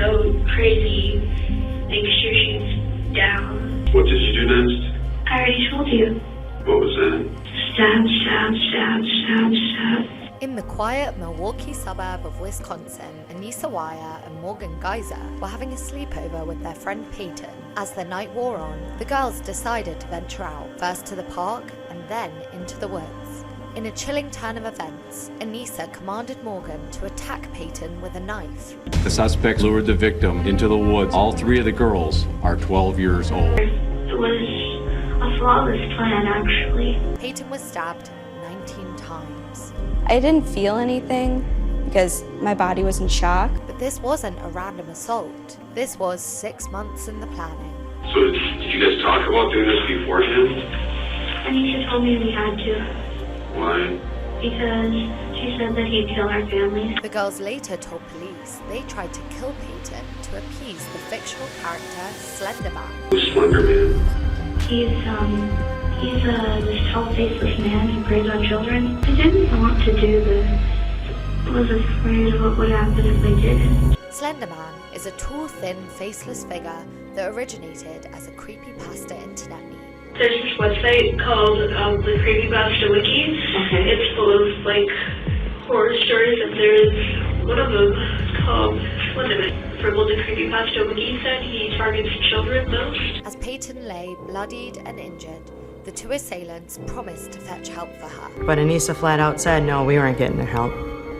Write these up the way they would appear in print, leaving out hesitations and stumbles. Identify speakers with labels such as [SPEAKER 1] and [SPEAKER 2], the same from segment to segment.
[SPEAKER 1] go crazy, make sure she's down.
[SPEAKER 2] What did you do next?
[SPEAKER 1] I already told you.
[SPEAKER 2] What was that?
[SPEAKER 1] Stab, stab, stab, stab, stab.
[SPEAKER 3] In the quiet Milwaukee suburb of Wisconsin, Anissa Weier and Morgan Geyser were having a sleepover with their friend Payton. As the night wore on, the girls decided to venture out, first to the park and then into the woods. In a chilling turn of events, Anissa commanded Morgan to attack Payton with a knife.
[SPEAKER 4] The suspects lured the victim into the woods. All three of the girls are 12 years old.
[SPEAKER 1] It was a flawless plan, actually.
[SPEAKER 3] Payton was stabbed 19 times.
[SPEAKER 5] I didn't feel anything because my body was in shock.
[SPEAKER 3] But this wasn't a random assault. This was 6 months in the planning.
[SPEAKER 2] So did you guys talk about doing this beforehand?
[SPEAKER 1] Anissa told me we had to.
[SPEAKER 2] Why?
[SPEAKER 1] Because she said that he'd kill our families.
[SPEAKER 3] The girls later told police they tried to kill Payton to appease the fictional character Slenderman.
[SPEAKER 2] Who's Slender Man?
[SPEAKER 1] He's this tall, faceless man who preys on children. I didn't want to do this. I was afraid of what would happen if I didn't.
[SPEAKER 3] Slenderman is a tall, thin, faceless figure that originated as a creepypasta internet meme.
[SPEAKER 1] There's this website called the Creepypasta Wiki. Okay. It's full of horror stories, and there's one of them called Slenderman. From what the Creepypasta Wiki said, he targets children most.
[SPEAKER 3] As Payton lay bloodied and injured, the two assailants promised to fetch help for her.
[SPEAKER 6] But Anissa flat out said, no, we weren't getting her help.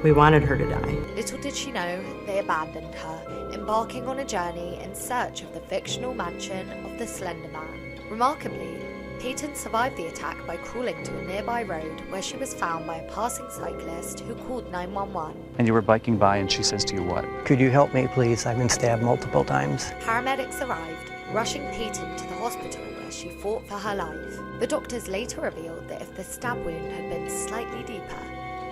[SPEAKER 6] We wanted her to die.
[SPEAKER 3] Little did she know, they abandoned her, embarking on a journey in search of the fictional mansion of the Slender Man. Remarkably, Payton survived the attack by crawling to a nearby road where she was found by a passing cyclist who called 911.
[SPEAKER 7] And you were biking by and she says to you what?
[SPEAKER 8] Could you help me, please? I've been stabbed multiple times.
[SPEAKER 3] Paramedics arrived, rushing Payton to the hospital where she fought for her life. The doctors later revealed that if the stab wound had been slightly deeper,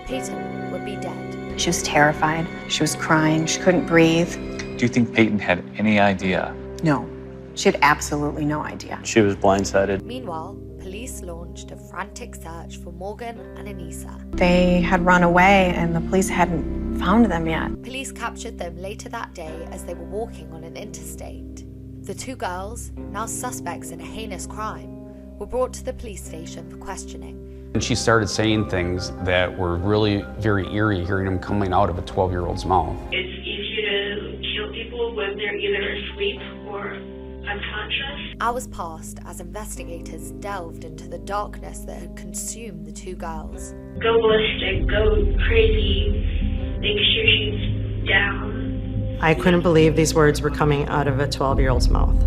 [SPEAKER 3] Payton would be dead.
[SPEAKER 9] She was terrified. She was crying. She couldn't breathe.
[SPEAKER 7] Do you think Payton had any idea?
[SPEAKER 9] No. She had absolutely no idea.
[SPEAKER 10] She was blindsided.
[SPEAKER 3] Meanwhile, police launched a frantic search for Morgan and Anissa.
[SPEAKER 9] They had run away and the police hadn't found them yet.
[SPEAKER 3] Police captured them later that day as they were walking on an interstate. The two girls, now suspects in a heinous crime, were brought to the police station for questioning.
[SPEAKER 11] And she started saying things that were really very eerie, hearing them coming out of a 12-year-old's mouth.
[SPEAKER 1] It's easier to kill people when they're either asleep or unconscious.
[SPEAKER 3] Hours passed as investigators delved into the darkness that had consumed the two girls.
[SPEAKER 1] Go ballistic, go crazy, make sure she's down.
[SPEAKER 6] I couldn't believe these words were coming out of a 12-year-old's mouth.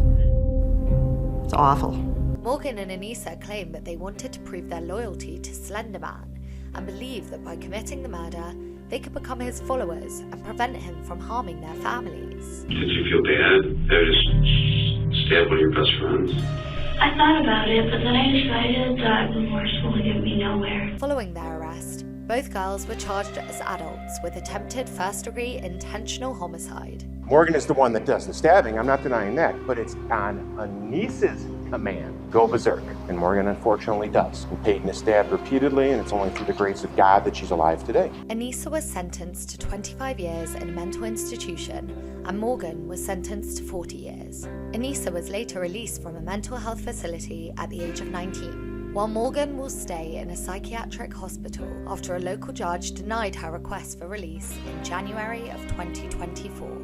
[SPEAKER 6] It's awful.
[SPEAKER 3] Morgan and Anissa claimed that they wanted to prove their loyalty to Slender Man and believed that by committing the murder, they could become his followers and prevent him from harming their families.
[SPEAKER 2] Did you feel bad? They just stabbed one of your best friends?
[SPEAKER 1] I thought about it, but then I decided that remorse will get me nowhere.
[SPEAKER 3] Following their arrest, both girls were charged as adults with attempted first-degree intentional homicide.
[SPEAKER 12] Morgan is the one that does the stabbing, I'm not denying that, but it's on Anissa's command. Go berserk, and Morgan unfortunately does. And Payton is stabbed repeatedly, and it's only through the grace of God that she's alive today.
[SPEAKER 3] Anissa was sentenced to 25 years in a mental institution, and Morgan was sentenced to 40 years. Anissa was later released from a mental health facility at the age of 19, while Morgan will stay in a psychiatric hospital after a local judge denied her request for release in January of 2024.